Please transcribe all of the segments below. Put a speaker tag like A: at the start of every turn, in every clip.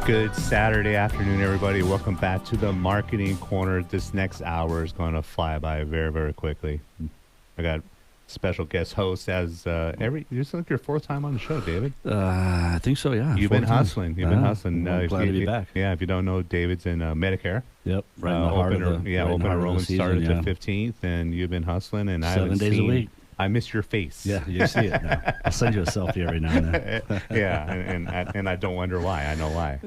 A: Good Saturday afternoon, everybody. Welcome back to the Marketing Corner. This next hour is going to fly by very, very quickly. I got special guest host as this is like your fourth time on the show, David.
B: I think so, yeah.
A: You've been hustling. You've been hustling.
B: I'm glad to be back.
A: Yeah, if you don't know, David's in Medicare.
B: Yep, right in the heart
A: open
B: of the
A: open enrollment started
B: yeah.
A: the 15th, and you've been hustling. And
B: 7 days a week.
A: I miss your face.
B: Yeah, you see it now. I'll send you a selfie every now and then.
A: Yeah, and I don't wonder why. I know why.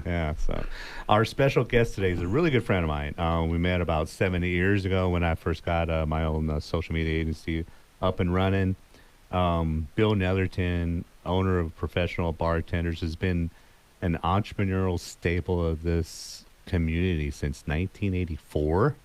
A: Yeah, so our special guest today is a really good friend of mine. We met about 7 years ago when I first got my own social media agency up and running. Bill Netherton, owner of Professional Bartenders, has been an entrepreneurial staple of this community since 1984.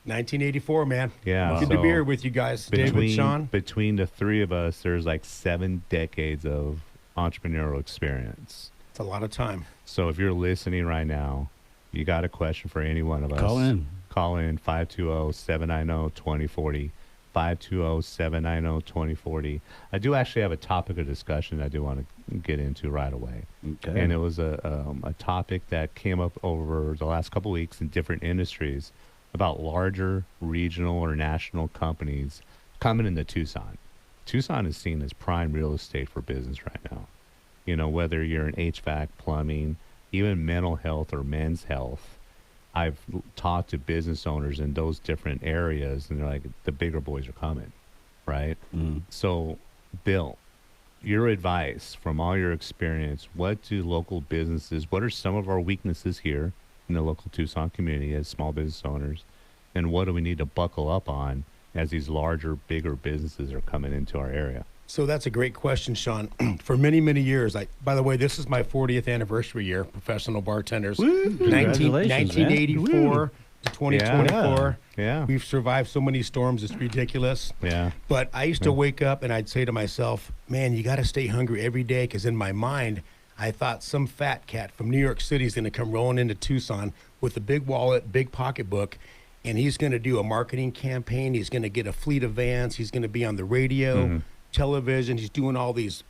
C: 1984, man.
A: Yeah.
C: Good to be here with you guys, David, Sean.
A: Between the three of us, there's like 7 decades of entrepreneurial experience.
C: It's a lot of time.
A: So if you're listening right now, you got a question for any one of us.
B: Call in.
A: Call in 520-790-2040. 520-790-2040. I do actually have a topic of discussion I do want to get into right away.
B: Okay.
A: And it was a topic that came up over the last couple of weeks in different industries about larger regional or national companies coming into Tucson. Tucson is seen as prime real estate for business right now. You know, whether you're in HVAC, plumbing, even mental health or men's health. I've talked to business owners in those different areas, and they're like, the bigger boys are coming, right? So, Bill, your advice from all your experience, what do local businesses, what are some of our weaknesses here in the local Tucson community as small business owners, and what do we need to buckle up on as these larger, bigger businesses are coming into our area?
C: So that's a great question, Sean. For many, many years, by the way, this is my 40th anniversary year, Professional Bartenders.
B: Congratulations,
C: 1984 to 2024.
A: Yeah.
C: We've survived so many storms, it's ridiculous.
A: Yeah.
C: But I used to wake up and I'd say to myself, man, you got to stay hungry every day, because in my mind, I thought some fat cat from New York City is going to come rolling into Tucson with a big wallet, big pocketbook, and he's going to do a marketing campaign. He's going to get a fleet of vans. He's going to be on the radio, television. He's doing all these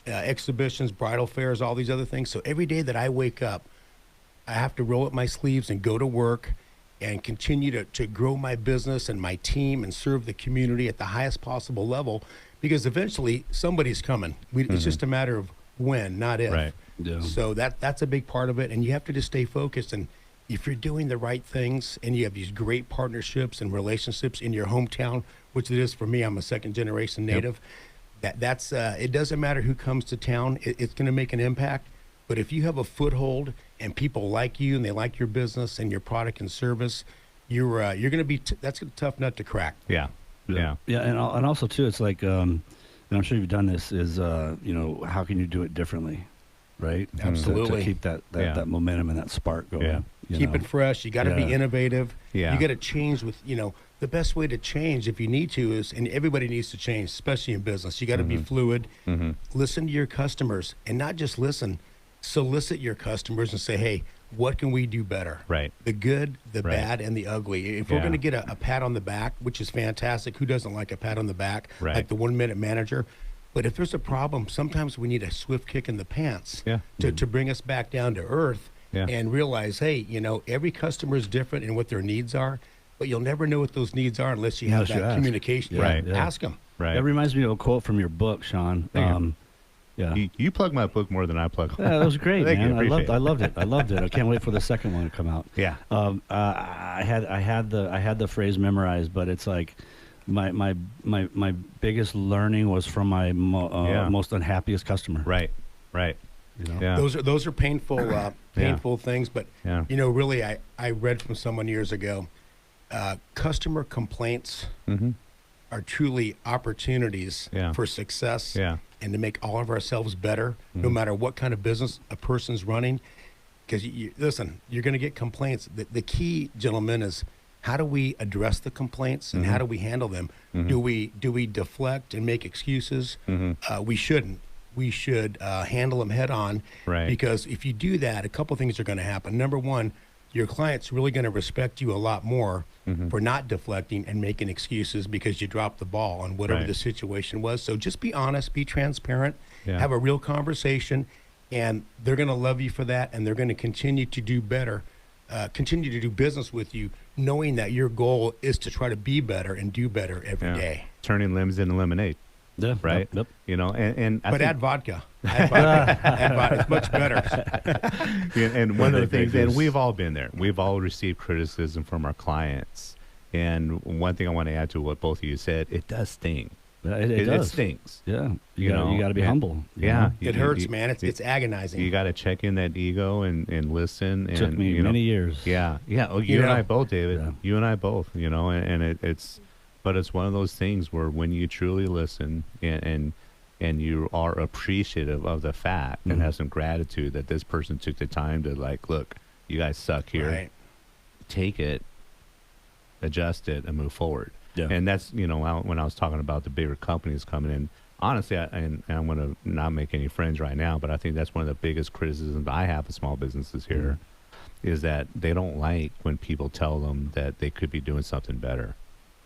C: exhibitions, bridal fairs, all these other things. So every day that I wake up, I have to roll up my sleeves and go to work and continue to grow my business and my team and serve the community at the highest possible level, because eventually somebody's coming. It's just a matter of when, not if.
A: Right.
B: Yeah.
C: So that's a big part of it, and you have to just stay focused. And if you're doing the right things and you have these great partnerships and relationships in your hometown, which it is for me, I'm a second-generation native, that's it doesn't matter who comes to town, it's going to make an impact. But if you have a foothold and people like you and they like your business and your product and service, you're going to be that's a tough nut to crack.
A: Yeah.
B: And also too, it's like, and I'm sure you've done this, is how can you do it differently, right?
C: Absolutely.
B: To keep that momentum and that spark going.
A: Yeah.
C: Keep it fresh. You got to be innovative.
A: Yeah.
C: You got to change with, the best way to change, if you need to, is, and everybody needs to change, especially in business. You got to be fluid. Listen to your customers, and not just listen, solicit your customers and say, hey, what can we do better?
A: Right.
C: The good, the bad, and the ugly. If we're going to get a pat on the back, which is fantastic, who doesn't like a pat on the back?
A: Right.
C: Like the 1 minute manager. But if there's a problem, sometimes we need a swift kick in the pants to bring us back down to earth and realize, hey, every customer is different in what their needs are, but you'll never know what those needs are unless you have that communication.
A: Right.
C: Ask them.
A: Right.
B: That reminds me of a quote from your book, Sean.
A: You plug my book more than I plug.
B: Yeah, that was great,
A: Thank
B: man.
A: you.
B: I loved it. I can't wait for the second one to come out.
A: Yeah.
B: I had the phrase memorized, but it's like my biggest learning was from my most unhappiest customer.
A: Right. Yeah.
C: Those are painful things, but really, I read from someone years ago, customer complaints are truly opportunities for success and to make all of ourselves better, no matter what kind of business a person's running. Because listen, you're going to get complaints. The key, gentlemen, is how do we address the complaints and how do we handle them? Do we deflect and make excuses? We shouldn't. We should handle them head on, because if you do that, a couple things are going to happen. Number one, your client's really going to respect you a lot more for not deflecting and making excuses because you dropped the ball on whatever the situation was. So just be honest, be transparent, have a real conversation, and they're going to love you for that, and they're going to continue to do better, continue to do business with you, knowing that your goal is to try to be better and do better every day.
A: Turning lemons into lemonade.
B: Yeah,
A: right.
B: Yep.
A: You know, and
C: but add vodka. Add vodka. It's much better.
A: And one of the things, and we've all been there. We've all received criticism from our clients. And one thing I want to add to what both of you said, it does sting.
B: It does.
A: It stings.
B: Yeah, you got to be humble.
A: Yeah,
C: it hurts, man. It's agonizing.
A: You got to check in that ego and listen.
B: It took me many years.
A: Yeah. Oh, you and I both, David. Yeah. You and I both. You know, and it's. But it's one of those things where when you truly listen and you are appreciative of the fact and have some gratitude that this person took the time to, like, look, you guys suck here.
C: Right.
A: Take it, adjust it, and move forward.
B: Yeah.
A: And that's, you know, when I was talking about the bigger companies coming in, honestly, and I'm going to not make any friends right now, but I think that's one of the biggest criticisms I have of small businesses here is that they don't like when people tell them that they could be doing something better.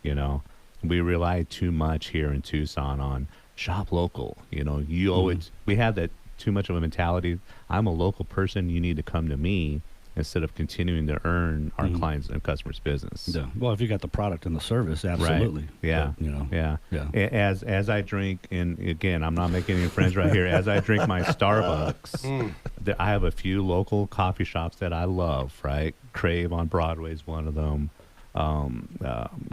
A: You know, we rely too much here in Tucson on shop local. You know, you always, we have that too much of a mentality. I'm a local person. You need to come to me instead of continuing to earn our clients and customers' business.
B: Yeah. Well, if you got the product and the service, absolutely.
A: Right. Yeah.
B: But, you know.
A: Yeah. As I drink, and again, I'm not making any friends right here. As I drink my Starbucks, I have a few local coffee shops that I love. Right, Crave on Broadway is one of them.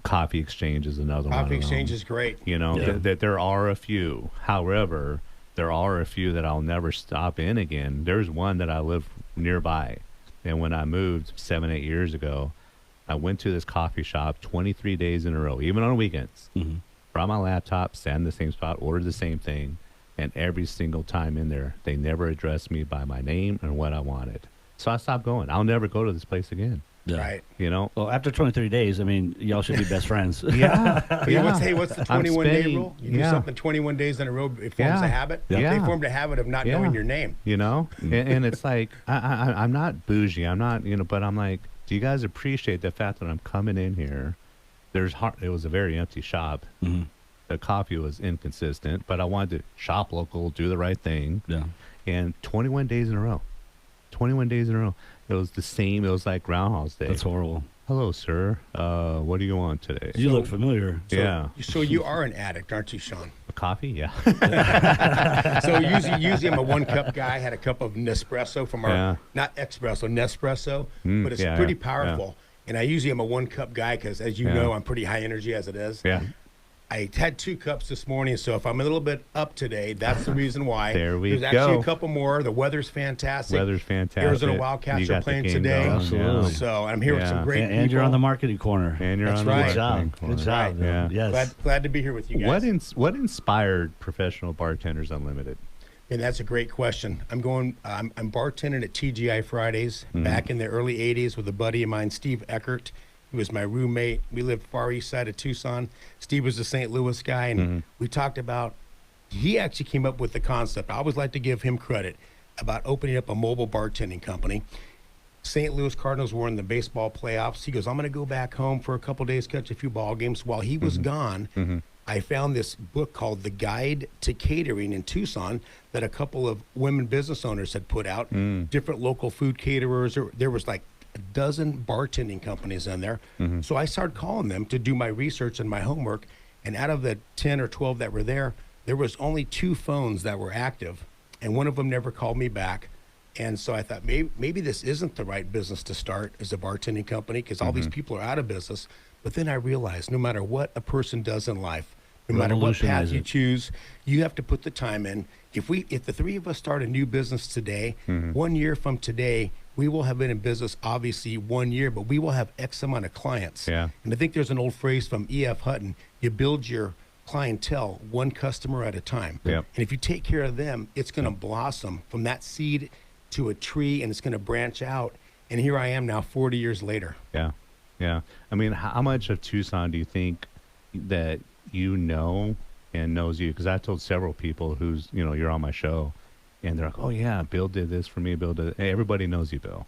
A: Coffee Exchange is another one.
C: Coffee Exchange is great.
A: You know, that there are a few. However, there are a few that I'll never stop in again. There's one that I live nearby. And when I moved 7-8 years ago, I went to this coffee shop 23 days in a row, even on weekends. Brought my laptop, sat in the same spot, ordered the same thing. And every single time in there, they never addressed me by my name and what I wanted. So I stopped going. I'll never go to this place again.
C: Yeah. Right.
A: You know?
B: Well, after 23 days, I mean, y'all should be best friends.
A: Yeah.
C: What's the 21-day rule? You do something 21 days in a row, it forms a habit.
A: Yeah.
C: They formed a habit of not knowing your name.
A: You know? and it's like, I'm not bougie. I'm not, you know, but I'm like, do you guys appreciate the fact that I'm coming in here? It was a very empty shop. The coffee was inconsistent, but I wanted to shop local, do the right thing.
B: Yeah.
A: And 21 days in a row. 21 days in a row. It was the same. It was like Groundhog's Day.
B: That's horrible.
A: Hello, sir. What do you want today?
B: You look familiar.
C: So you are an addict, aren't you, Sean?
A: A coffee? Yeah.
C: So usually I'm a one-cup guy. I had a cup of Nespresso from our, not espresso, Nespresso, but it's pretty powerful. And I usually am a one-cup guy because, as you know, I'm pretty high energy as it is.
A: Yeah.
C: I had 2 cups this morning, so if I'm a little bit up today, that's the reason why.
A: There's
C: actually a couple more. The weather's fantastic.
A: Arizona
C: Wildcats are playing today.
B: Absolutely.
C: So I'm here with some great people.
B: And you're on the marketing corner.
A: And you're on the marketing corner.
B: Good job.
C: Right.
B: Yeah. Yes.
C: Glad to be here with you guys.
A: What inspired Professional Bartenders Unlimited?
C: And that's a great question. I'm bartending at TGI Fridays back in the early 80s with a buddy of mine, Steve Eckert. He was my roommate. We lived far east side of Tucson. Steve was a St. Louis guy, and we talked about, he actually came up with the concept. I always like to give him credit about opening up a mobile bartending company. St. Louis Cardinals were in the baseball playoffs. He goes, I'm going to go back home for a couple days, catch a few ball games. While he was gone, I found this book called The Guide to Catering in Tucson that a couple of women business owners had put out, different local food caterers. There was like a dozen bartending companies in there. So I started calling them to do my research and my homework. And out of the 10 or 12 that were there was only 2 phones that were active. And one of them never called me back. And so I thought maybe this isn't the right business to start as a bartending company because all these people are out of business. But then I realized no matter what a person does in life, no matter what path you choose, you have to put the time in. If the 3 of us start a new business today, 1 year from today, we will have been in business, obviously, 1 year, but we will have X amount of clients.
A: Yeah.
C: And I think there's an old phrase from E.F. Hutton, you build your clientele one customer at a time.
A: Yep.
C: And if you take care of them, it's going to blossom from that seed to a tree, and it's going to branch out. And here I am now 40 years later.
A: Yeah. Yeah. I mean, how much of Tucson do you think that you know and knows you? Because I told several people who's, you know, you're on my show, and they're like, oh, yeah, Bill did this for me. Bill did. Hey, everybody knows you, Bill.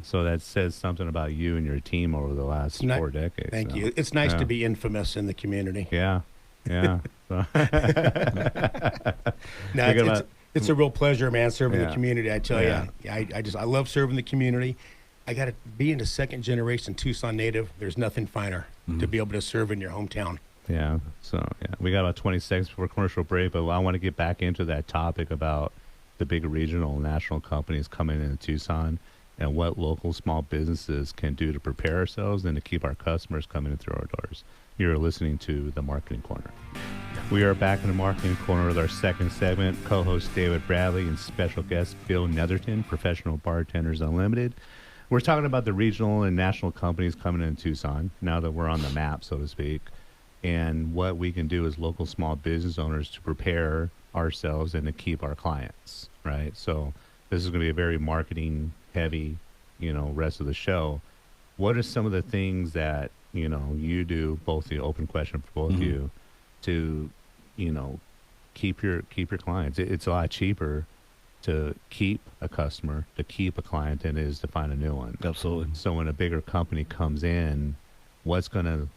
A: So that says something about you and your team over the last 4 decades.
C: Thank you. It's nice to be infamous in the community.
A: Yeah. Yeah.
C: No, It's a real pleasure, man, serving the community. I tell you, I love serving the community. I got to be in a second generation Tucson native. There's nothing finer to be able to serve in your hometown.
A: Yeah. So we got about 20 seconds before commercial break, but I want to get back into that topic about the big regional and national companies coming into Tucson and what local small businesses can do to prepare ourselves and to keep our customers coming in through our doors. You're listening to The Marketing Corner. We are back in the Marketing Corner with our second segment. Co-host David Bradley and special guest Bill Netherton, Professional Bartenders Unlimited. We're talking about the regional and national companies coming in Tucson, now that we're on the map, so to speak, and what we can do as local small business owners to prepare ourselves and to keep our clients, right? So this is going to be a very marketing heavy, rest of the show. What are some of the things that, you do, both the open question for both of you, to, keep your clients? It's a lot cheaper to keep a customer, to keep a client than it is to find a new one.
B: Absolutely.
A: So when a bigger company comes in, what's going to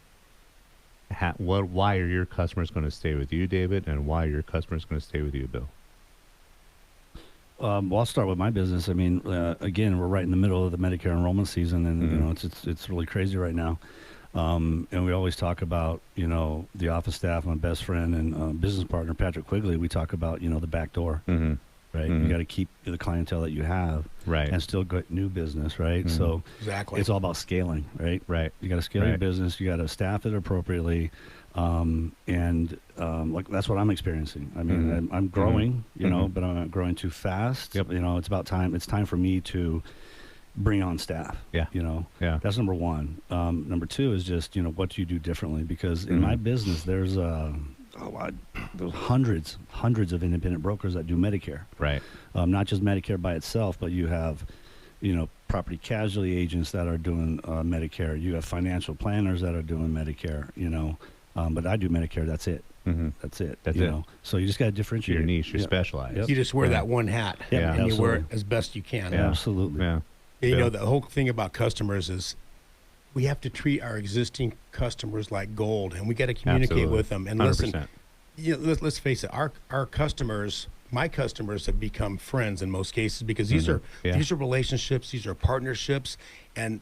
A: why are your customers going to stay with you, David, and why are your customers going to stay with you, Bill?
B: Well, I'll start with my business. I mean, again, we're right in the middle of the Medicare enrollment season, and it's really crazy right now. And we always talk about the office staff, my best friend and business partner Patrick Quigley. We talk about the back door, right? You got to keep the clientele that you have,
A: right,
B: and still get new business, right? So
C: exactly,
B: it's all about scaling, right?
A: Right.
B: You got to scale your business. You got to staff it appropriately. Like that's what I'm experiencing. I mean, I'm growing, but I'm not growing too fast.
A: Yep.
B: It's about time. It's time for me to bring on staff.
A: Yeah.
B: That's number one. Number two is just, what do you do differently? Because in my business, there's hundreds of independent brokers that do Medicare.
A: Right.
B: Not just Medicare by itself, but you have, property casualty agents that are doing Medicare. You have financial planners that are doing Medicare, but I do Medicare. That's it. That's it.
A: That's it.
B: So you just got to differentiate
A: your niche. You're specialized.
C: Yep. You just wear that one hat, and you wear it as best you can.
B: Yeah, absolutely.
A: Yeah.
C: The whole thing about customers is we have to treat our existing customers like gold, and we got to communicate with them. And
A: 100%.
C: listen, let's face it, our customers, my customers, have become friends in most cases because these are relationships, these are partnerships, and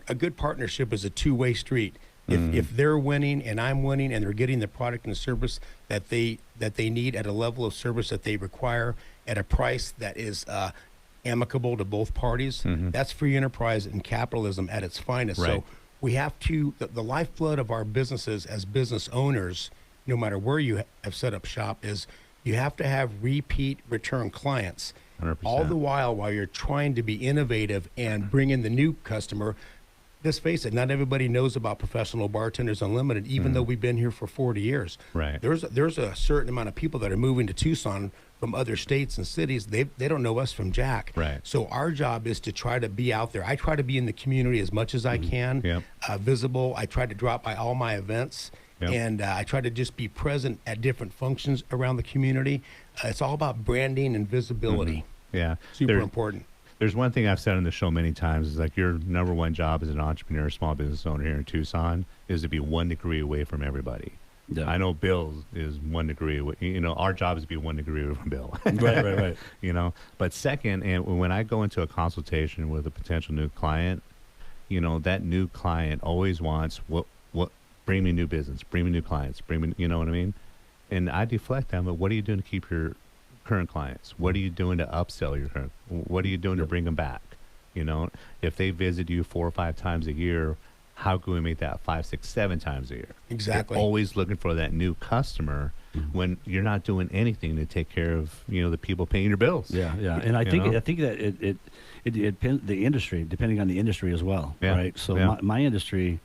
C: a good partnership is a two-way street. If they're winning and I'm winning and they're getting the product and the service that they need at a level of service that they require at a price that is amicable to both parties, that's free enterprise and capitalism at its finest.
A: Right.
C: So we have to, the lifeblood of our businesses as business owners, no matter where you have set up shop, is you have to have repeat return clients.
A: 100%.
C: All the while you're trying to be innovative and bring in the new customer. Let's face it, not everybody knows about Professional Bartenders Unlimited, even though we've been here for 40 years.
A: Right.
C: There's a certain amount of people that are moving to Tucson from other states and cities. They don't know us from Jack.
A: Right.
C: So our job is to try to be out there. I try to be in the community as much as I can, visible. I try to drop by all my events, and I try to just be present at different functions around the community. It's all about branding and visibility.
A: Yeah.
C: Super important.
A: There's one thing I've said on the show many times is like your number one job as an entrepreneur, small business owner here in Tucson is to be 1 degree away from everybody. Yeah. I know Bill is 1 degree. Our job is to be 1 degree away from Bill.
B: Right.
A: But second, and when I go into a consultation with a potential new client, that new client always wants what bring me new business, bring me new clients, bring me, you know what I mean? And I deflect them, but what are you doing to keep your current clients? What are you doing to upsell your current? What are you doing to bring them back? If they visit you 4 or 5 times a year, how can we make that 5, 6, 7 times a year?
C: Exactly.
A: You're always looking for that new customer when you're not doing anything to take care of the people paying your bills.
B: Yeah. And I think that it depends the industry, depending on the industry as well.
A: Yeah.
B: Right. So my industry,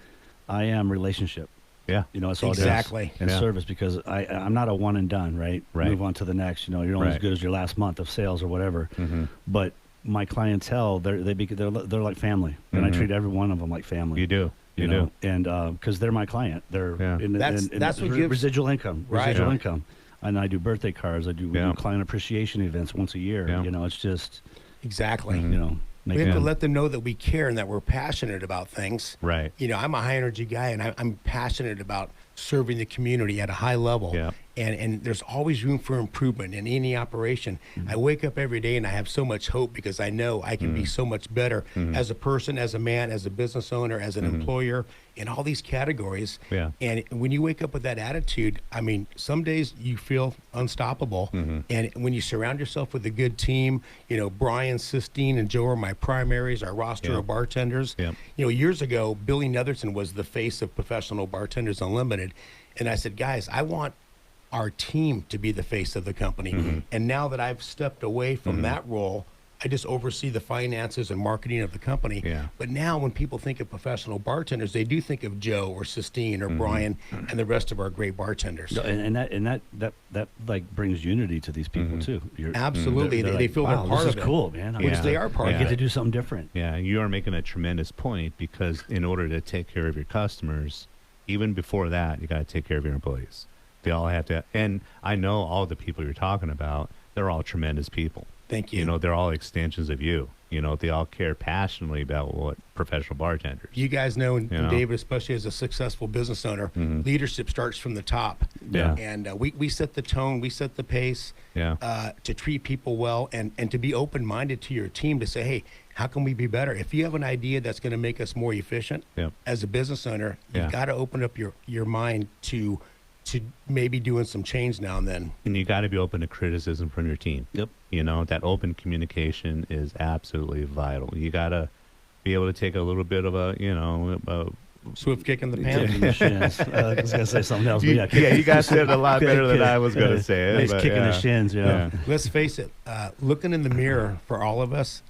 B: I am relationship.
A: Yeah.
B: It's all
C: exactly.
B: And service, because I'm not a one and done, right? Move on to the next. You're only as good as your last month of sales or whatever. But my clientele, they're like family, and I treat every one of them like family.
A: You do. You do.
B: And because they're my client, they're
C: that's what gives
B: residual income. Residual income. And I do birthday cards. We do client appreciation events once a year.
A: Yeah.
B: It's just
C: exactly.
B: We
C: have to let them know that we care and that we're passionate about things.
A: Right.
C: I'm a high energy guy, and I'm passionate about serving the community at a high level.
A: Yeah.
C: and there's always room for improvement in any operation. I wake up every day and I have so much hope because I know I can be so much better as a person, as a man, as a business owner, as an employer, in all these categories.
A: Yeah.
C: And when you wake up with that attitude, I mean, some days you feel unstoppable. And when you surround yourself with a good team, you know, Brian, Sistine, and Joe are my primaries, our roster of bartenders.
A: Yeah.
C: You know, years ago, Billy Netherton was the face of Professional Bartenders Unlimited. And I said, guys, I want our team to be the face of the company. And now that I've stepped away from that role, I just oversee the finances and marketing of the company.
A: Yeah.
C: But now when people think of professional bartenders, they do think of Joe or Sistine or Brian and the rest of our great bartenders.
B: And that like brings unity to these people too.
C: Absolutely. They
B: like,
C: feel
B: wow,
C: they're part
B: this
C: of
B: is
C: it.
B: cool, man.
C: Which they are part
B: I
C: of
B: get
C: it.
B: to do something different.
A: Yeah, you are making a tremendous point, because in order to take care of your customers, even before that, you got to take care of your employees. They all have to, and I know all the people you're talking about, they're all tremendous people.
C: Thank you.
A: You know, they're all extensions of you. You know, they all care passionately about what professional bartenders.
C: You guys know, and David, especially as a successful business owner, leadership starts from the top.
A: Yeah.
C: And we set the tone, we set the pace to treat people well, and to be open-minded to your team to say, hey, how can we be better? If you have an idea that's going to make us more efficient as a business owner, you've got to open up your mind to maybe doing some change now and then.
A: And you got to be open to criticism from your team.
B: Yep.
A: You know, that open communication is absolutely vital. You got to be able to take a little bit of a
C: swift kick in the pants.
B: I was going to say something else.
A: You guys said it a lot better than I was going to say it.
B: Nice kick in the shins, yeah.
C: Let's face it, looking in the mirror for all of us,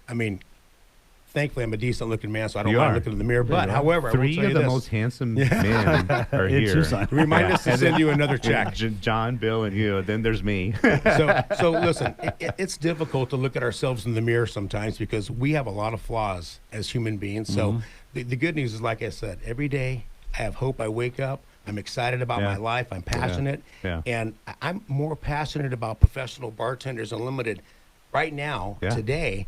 C: I mean, thankfully, I'm a decent-looking man, so I don't mind looking in the mirror. But, however,
A: three
C: I will tell
A: of
C: you
A: the most handsome men are here.
B: Tucson.
C: Remind us to send you another check.
A: John, Bill, and you. Then there's me.
C: So listen, it's difficult to look at ourselves in the mirror sometimes because we have a lot of flaws as human beings. So the good news is, like I said, every day I have hope. I wake up. I'm excited about my life. I'm passionate. And I'm more passionate about Professional Bartenders Unlimited right now, today.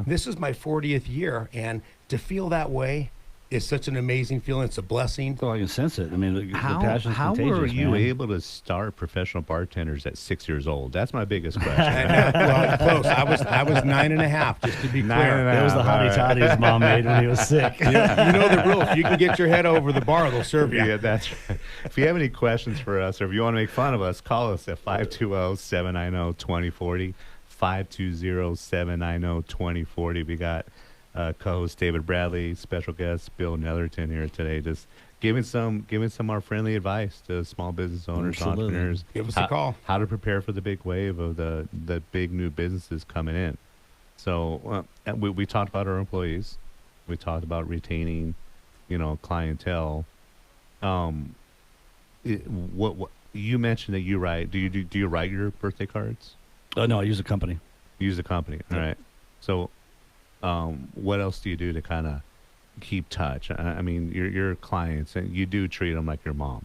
C: This is my 40th year, and to feel that way is such an amazing feeling. It's a blessing.
B: So I can sense it. I mean, the passion's
A: how
B: contagious,
A: were you
B: man.
A: able to start professional bartenders at 6 years old? That's my biggest question.
C: Well, close. I was 9.5, just to be clear.
B: That was the hottie toddy his mom made when he was sick.
C: You know the rule. If you can get your head over the bar, they'll serve you.
A: Yeah, that's right. If you have any questions for us, or if you want to make fun of us, call us at 520-790-2040. 520-790-2040. We got co-host David Bradley, special guest Bill Netherton here today, just giving some our friendly advice to small business owners, entrepreneurs.
C: Give us a call.
A: How to prepare for the big wave of the big new businesses coming in. So we talked about our employees. We talked about retaining, clientele. What you mentioned that you write? Do you write your birthday cards?
B: No, I use a company.
A: Use a company. All right. So, what else do you do to kind of keep touch? I mean, your clients, and you do treat them like your mom.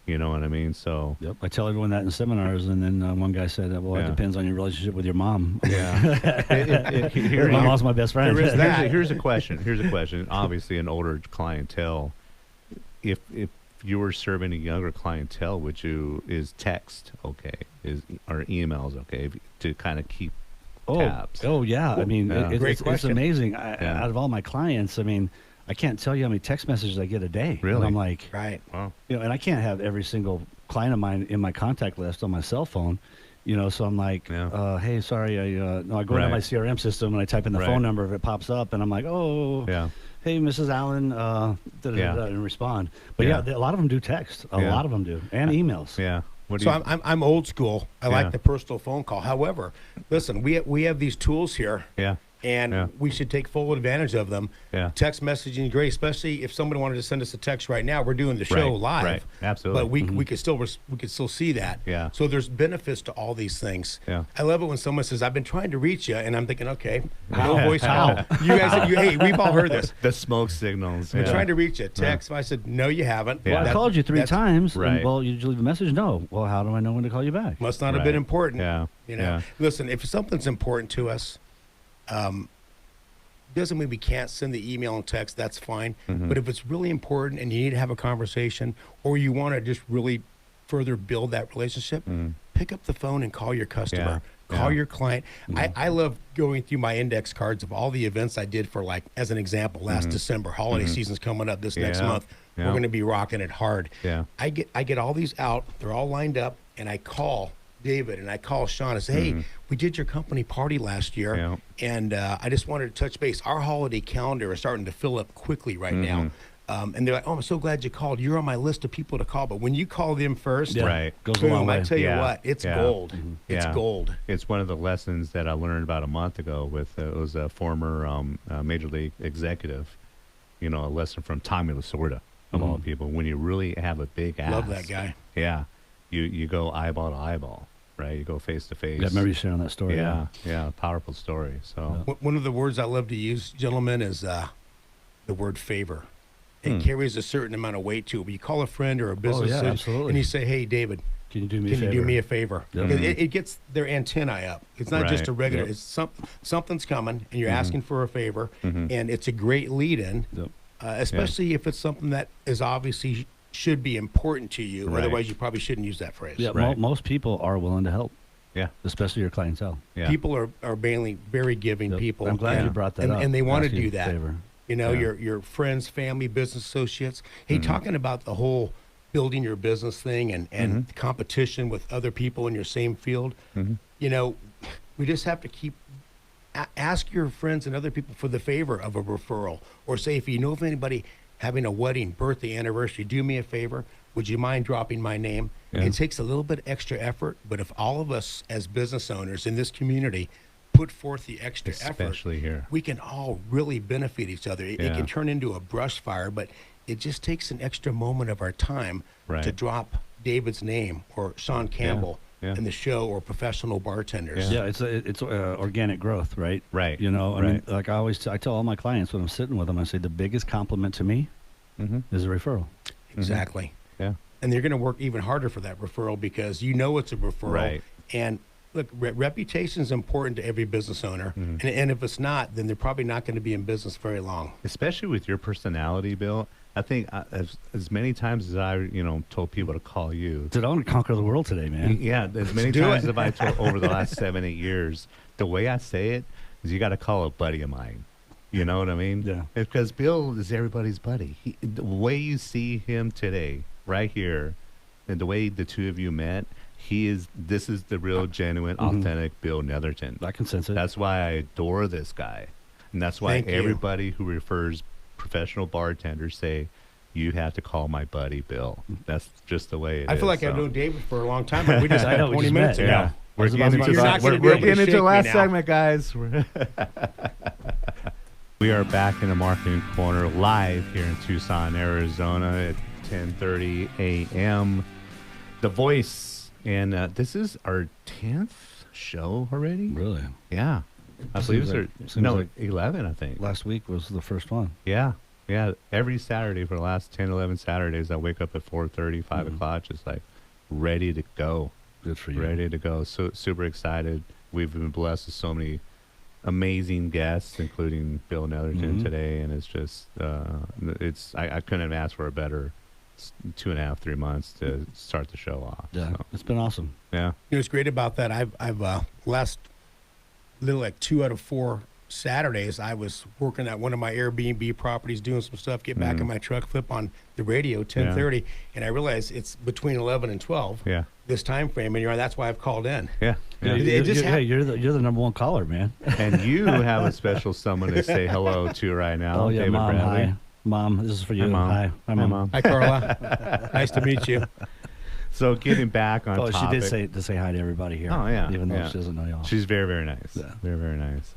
A: You know what I mean? So.
B: Yep. I tell everyone that in seminars, and then one guy said, "Well, it depends on your relationship with your mom."
A: Yeah.
B: My mom's my best friend.
A: Here's a question. Obviously, an older clientele. If you were serving a younger clientele, is text okay? Or emails okay to kind of keep tabs?
B: Oh yeah. I mean, it's amazing. Out of all my clients, I mean, I can't tell you how many text messages I get a day.
A: Really?
B: And I'm like,
C: right.
A: Wow.
B: And I can't have every single client of mine in my contact list on my cell phone. So I'm like, hey, sorry, I go into my CRM system and I type in the phone number if it pops up, and I'm like, hey, Mrs. Allen, and respond. But a lot of them do text. A lot of them do, and emails.
A: Yeah.
C: I'm old school. I like the personal phone call. However, listen, we have these tools here.
A: Yeah.
C: And we should take full advantage of them.
A: Yeah.
C: Text messaging is great, especially if somebody wanted to send us a text right now. We're doing the show live.
A: Right. Absolutely.
C: But we could still see that.
A: Yeah.
C: So there's benefits to all these things.
A: Yeah.
C: I love it when someone says, "I've been trying to reach you," and I'm thinking, okay, no voice call. You guys, hey, we've all heard this.
A: The smoke signals.
C: I've been trying to reach you. Text. I said, no, you haven't.
B: Well, I called you 3 times.
A: Right.
B: And, well, did you leave a message? No. Well, how do I know when to call you back?
C: Must not have been important.
A: Yeah.
C: Listen, if something's important to us, doesn't mean we can't send the email and text. That's fine. But if it's really important and you need to have a conversation, or you want to just really further build that relationship, pick up the phone and call your customer. Call your client. I love going through my index cards of all the events I did for, like, as an example, last December. Holiday season's coming up this next month. We're going to be rocking it hard. I get all these out. They're all lined up, and I call David and I call Sean and say, hey, we did your company party last year, and I just wanted to touch base. Our holiday calendar is starting to fill up quickly right now. And they're like, oh, I'm so glad you called. You're on my list of people to call. But when you call them first,
B: goes a long way.
C: I tell you what, it's gold. It's gold.
A: It's one of the lessons that I learned about a month ago with, it was a former Major League executive, a lesson from Tommy Lasorda, of all people. When you really have a big ask.
C: Love that guy.
A: Yeah. You go eyeball to eyeball, right? You go face to face.
B: Yeah, I remember you sharing that story.
A: Yeah, powerful story. So
C: one of the words I love to use, gentlemen, is the word favor. It carries a certain amount of weight to it. When you call a friend or a business and you say, hey, David,
B: can you do me a favor?
C: It gets their antennae up. It's not just a regular. It's something's coming, and you're asking for a favor, and it's a great lead-in, especially if it's something that is obviously should be important to you. Otherwise, you probably shouldn't use that phrase.
B: Yeah, most people are willing to help.
A: Yeah,
B: especially your clientele.
A: Yeah.
C: People are mainly very giving people.
B: I'm glad you brought that up.
C: And they want to do that.
B: Favor.
C: Your friends, family, business associates. Hey, talking about the whole building your business thing and competition with other people in your same field. We just have to keep ask your friends and other people for the favor of a referral, or say, if you know of anybody having a wedding, birthday, anniversary, do me a favor. Would you mind dropping my name? It takes a little bit extra effort, but if all of us as business owners in this community put forth the extra
A: especially
C: effort,
A: here,
C: we can all really benefit each other. It can turn into a brush fire, but it just takes an extra moment of our time to drop David's name or Sean Campbell in the show, or professional bartenders.
B: It's organic growth, right?
A: Right.
B: I mean, like I tell all my clients when I'm sitting with them, I say the biggest compliment to me is a referral.
C: Exactly.
A: Yeah.
C: And they're going to work even harder for that referral because it's a referral.
A: Right.
C: And look, reputation is important to every business owner. And if it's not, then they're probably not going to be in business very long.
A: Especially with your personality, Bill. I think as many times as I, told people to call you.
B: Dude, I want to conquer the world today, man.
A: Yeah, as many times as I told over the last 7-8 years, the way I say it is you got to call a buddy of mine. You know what I mean?
B: Yeah.
A: Because Bill is everybody's buddy. The way you see him today, right here, and the way the two of you met, this is the real, genuine, authentic Bill Netherton.
B: I can sense it.
A: That's why I adore this guy. And that's why everybody who refers professional bartenders say, you have to call my buddy Bill. That's just the way it is.
C: I feel like I've known David for a long time, but we just had 20 minutes ago.
A: Yeah. We're getting into the last segment, guys. We are back in the Marketing Corner live here in Tucson, Arizona at 10:30 a.m. The Voice, and this is our 10th show already.
B: Really?
A: Yeah. I believe it's 11, I think.
B: Last week was the first one.
A: Yeah. Every Saturday for the last 10, 11 Saturdays, I wake up at 4:30, 5 o'clock, just like ready to go.
B: Good for you.
A: Ready to go. So super excited. We've been blessed with so many amazing guests, including Bill Netherton today, and it's just I couldn't have asked for a better 2.5, 3 months to start the show off.
B: Yeah,
A: so.
B: It's been awesome.
A: Yeah,
C: what's great about that, I've last little like 2 out of 4 Saturdays I was working at one of my Airbnb properties doing some stuff, get back in my truck, flip on the radio 10:30, and I realize it's between 11 and 12 this time frame, and that's why I've called in.
A: Yeah.
B: You're the number one caller, man.
A: And you have a special someone to say hello to right now.
B: Oh yeah,
A: David
B: Mom.
A: Bradley.
B: Hi, Mom. This is for you.
A: Hi, Mom.
B: Hi, Mom.
C: Hi, Carla. Nice to meet you.
A: So getting back on topic.
B: She did say hi to everybody here.
A: Oh yeah,
B: even though she doesn't know y'all.
A: She's very, very nice.
B: Yeah.
A: Very, very nice.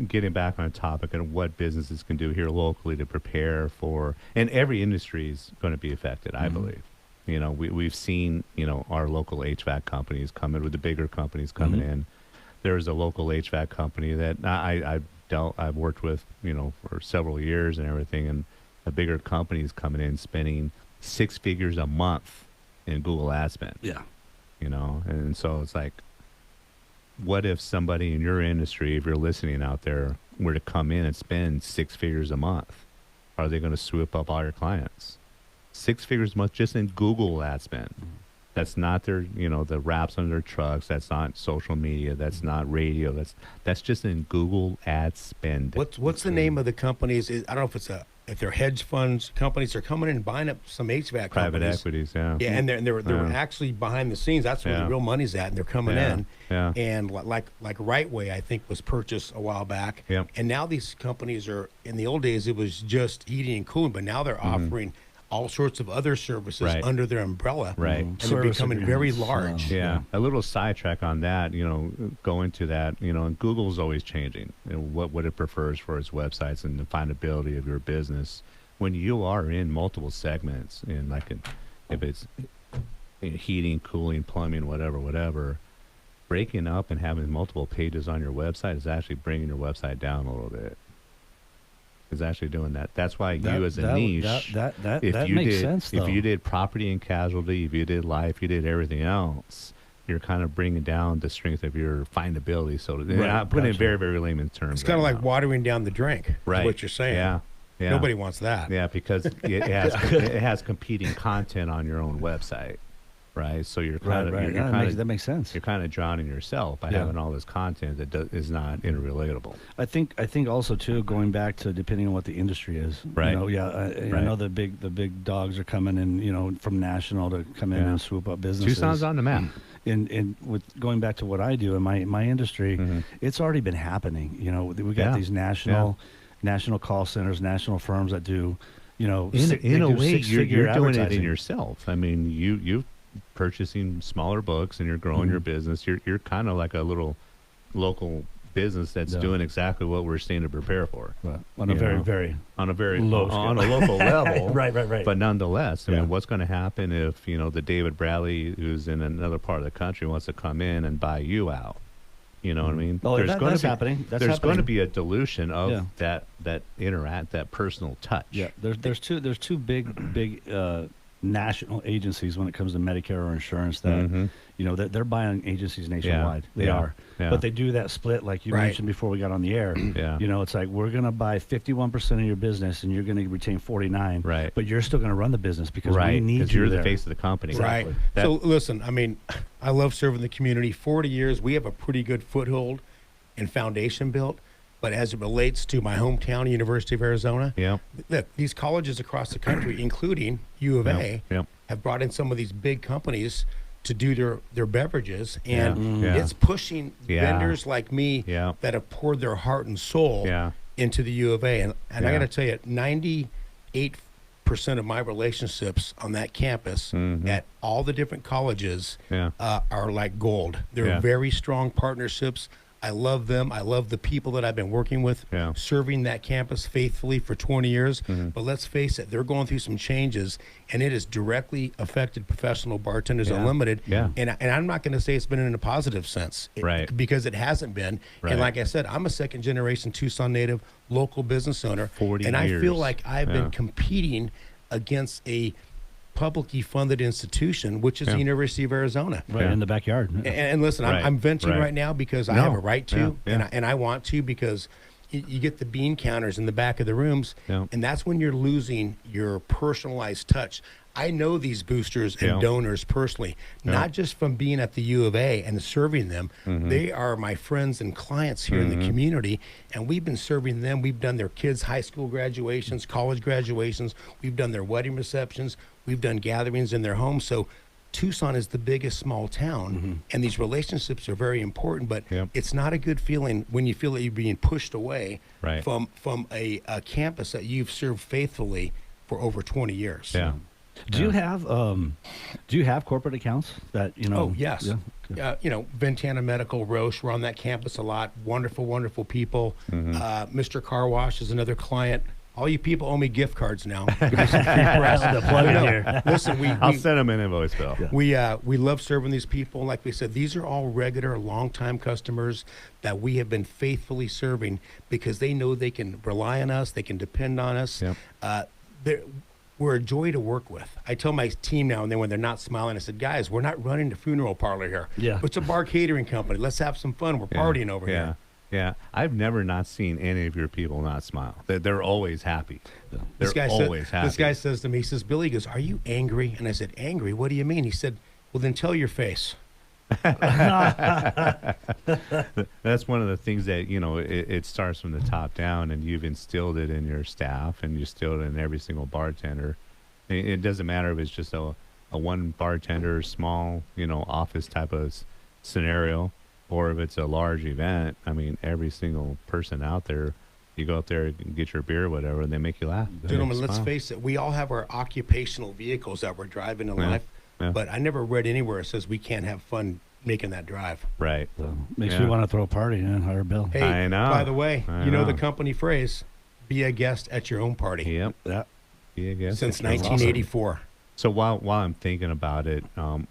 A: Getting back on topic and what businesses can do here locally to prepare for, and every industry is going to be affected, I believe. We've seen, our local HVAC companies come in with the bigger companies coming in. There's a local HVAC company that I've worked with, for several years and everything, and the bigger companies coming in spending 6 figures a month in Google ad spend.
B: Yeah.
A: And so it's like, what if somebody in your industry, if you're listening out there, were to come in and spend 6 figures a month? Are they going to swoop up all your clients? 6 figures a month just in Google ad spend. That's not their, the wraps on their trucks. That's not social media. That's not radio. That's just in Google ad spend.
C: What's the name of the companies? I don't know if they're hedge funds companies. They're coming in and buying up some HVAC
A: private
C: companies.
A: Equities. Yeah.
C: Yeah, and they're actually behind the scenes. That's where the real money's at, and they're coming in.
A: Yeah.
C: And like Right Way, I think, was purchased a while back.
A: Yeah.
C: And now these companies are. In the old days, it was just heating and cooling, but now they're offering all sorts of other services under their umbrella.
A: Right.
C: And they're becoming very large.
A: Yeah. A little sidetrack on that, going to that, and Google's always changing what it prefers for its websites and the findability of your business. When you are in multiple segments, and if it's heating, cooling, plumbing, whatever, breaking up and having multiple pages on your website is actually bringing your website down a little bit. Is actually doing that. That's why you as a niche,
B: that makes sense, though.
A: If you did property and casualty, if you did life, you did everything else, you're kind of bringing down the strength of your findability. So I'm putting it in very, very layman's terms.
C: It's kind of like watering down the drink,
A: right?
C: Is what you're saying.
A: Yeah.
C: Nobody wants that.
A: Yeah, because it has competing content on your own website. Right, so you're kind of
B: that makes sense.
A: You're kind of drowning yourself by having all this content that is not interrelatable.
B: I think also too, going back to depending on what the industry is.
A: Right.
B: I know the big dogs are coming in. From national to come in and swoop up businesses.
A: Tucson's on the map.
B: And with going back to what I do in my industry, it's already been happening. We got these national call centers, national firms that do.
A: In a way, you're doing it in yourself. I mean, you purchasing smaller books and you're growing your business. You're kind of like a little local business that's doing exactly what we're staying to prepare for.
B: Right. On a very
A: low on a local level.
B: Right.
A: But nonetheless, I mean, what's going to happen if the David Bradley, who's in another part of the country, wants to come in and buy you out? You know what I mean?
B: Oh, that's happening.
A: There's going to be a dilution of that personal touch.
B: Yeah. There's two big national agencies when it comes to Medicare or insurance that they're buying agencies nationwide. They are, but they do that split like you mentioned before we got on the air. It's like we're going to buy 51% of your business and you're going to retain 49%.
A: Right,
B: but you're still going to run the business because we need you.
A: You're
B: there.
A: the face of the company.
C: Right. So listen, I mean, I love serving the community. 40 years, we have a pretty good foothold and foundation built. But as it relates to my hometown, University of Arizona, look, these colleges across the country, including U of A, have brought in some of these big companies to do their beverages. And it's pushing vendors like me that have poured their heart and soul into the U of A. And I got to tell you, 98% of my relationships on that campus at all the different colleges are like gold. They're very strong partnerships. I love them. I love the people that I've been working with, serving that campus faithfully for 20 years. But let's face it, they're going through some changes, and it has directly affected Professional Bartenders Unlimited. And I'm not going to say it's been in a positive sense, because it hasn't been. And like I said, I'm a second-generation Tucson native, local business owner,
A: 40
C: and
A: years.
C: I feel like I've been competing against a publicly funded institution, which is the University of Arizona,
B: in the backyard.
C: And listen, I'm venting right now because I have a right to, and I want to, because you get the bean counters in the back of the rooms, and that's when you're losing your personalized touch. I know these boosters and donors personally, not just from being at the U of A and serving them. They are my friends and clients here in the community, and we've been serving them. We've done their kids' high school graduations, college graduations. We've done their wedding receptions. We've done gatherings in their homes. So Tucson is the biggest small town, and these relationships are very important, but it's not a good feeling when you feel that you're being pushed away from a campus that you've served faithfully for over 20 years.
B: Do you have corporate accounts that
C: Oh yes, Ventana Medical, Roche. We're on that campus a lot. Wonderful people. Mr. Car Wash is another client. All you people owe me gift cards now.
B: Listen,
A: I'll send them an invoice bill.
C: We love serving these people. Like we said, these are all regular, long-time customers that we have been faithfully serving because they know they can rely on us. They can depend on us. We're a joy to work with. I tell my team now and then when they're not smiling, I said, guys, we're not running the funeral parlor here. It's a bar catering company. Let's have some fun. We're partying over here.
A: Yeah, I've never not seen any of your people not smile. They're always happy. They're always happy.
C: This guy says to me, he says, Billy, he goes, are you angry? And I said, angry? What do you mean? He said, well, then tell your face.
A: That's one of the things that, it starts from the top down, and you've instilled it in your staff, and you instilled it in every single bartender. It doesn't matter if it's just a one bartender, small, office type of scenario, or if it's a large event. I mean, every single person out there, you go up there and get your beer or whatever, and they make you laugh.
C: Gentlemen, let's face it. We all have our occupational vehicles that we're driving in life, but I never read anywhere it says we can't have fun making that drive.
A: Right.
B: So makes me want to throw a party and hire Bill.
C: Hey,
A: I know.
C: By the way, you know the company phrase, be a guest at your own party.
A: Yep.
B: Yeah.
A: Be a guest.
C: Since 1984.
B: Awesome.
A: So while I'm thinking about it,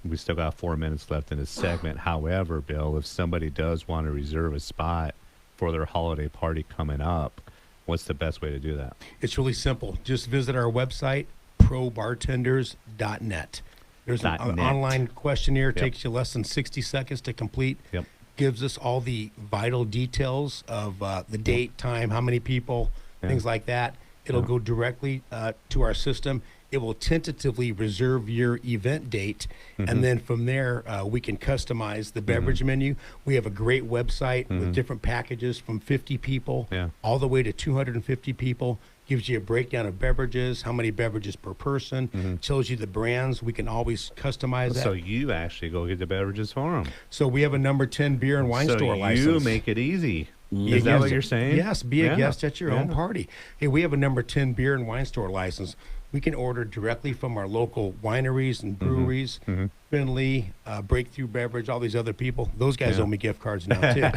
A: we still got 4 minutes left in this segment. However, Bill, if somebody does want to reserve a spot for their holiday party coming up, what's the best way to do that?
C: It's really simple. Just visit our website, probartenders.net. There's an online questionnaire. It takes you less than 60 seconds to complete.
A: Yep.
C: Gives us all the vital details of the date, time, how many people, things like that. It'll go directly to our system. It will tentatively reserve your event date, and then from there, we can customize the beverage menu. We have a great website with different packages from 50 people all the way to 250 people. Gives you a breakdown of beverages, how many beverages per person, tells you the brands. We can always customize that.
A: So you actually go get the beverages for them.
C: So we have a number 10 beer and wine store license.
A: So you make it easy. Is that what you're saying?
C: Yes, be a guest at your own party. Hey, we have a number 10 beer and wine store license. We can order directly from our local wineries and breweries, Finley, Breakthrough Beverage, all these other people. Those guys owe me gift cards now, too.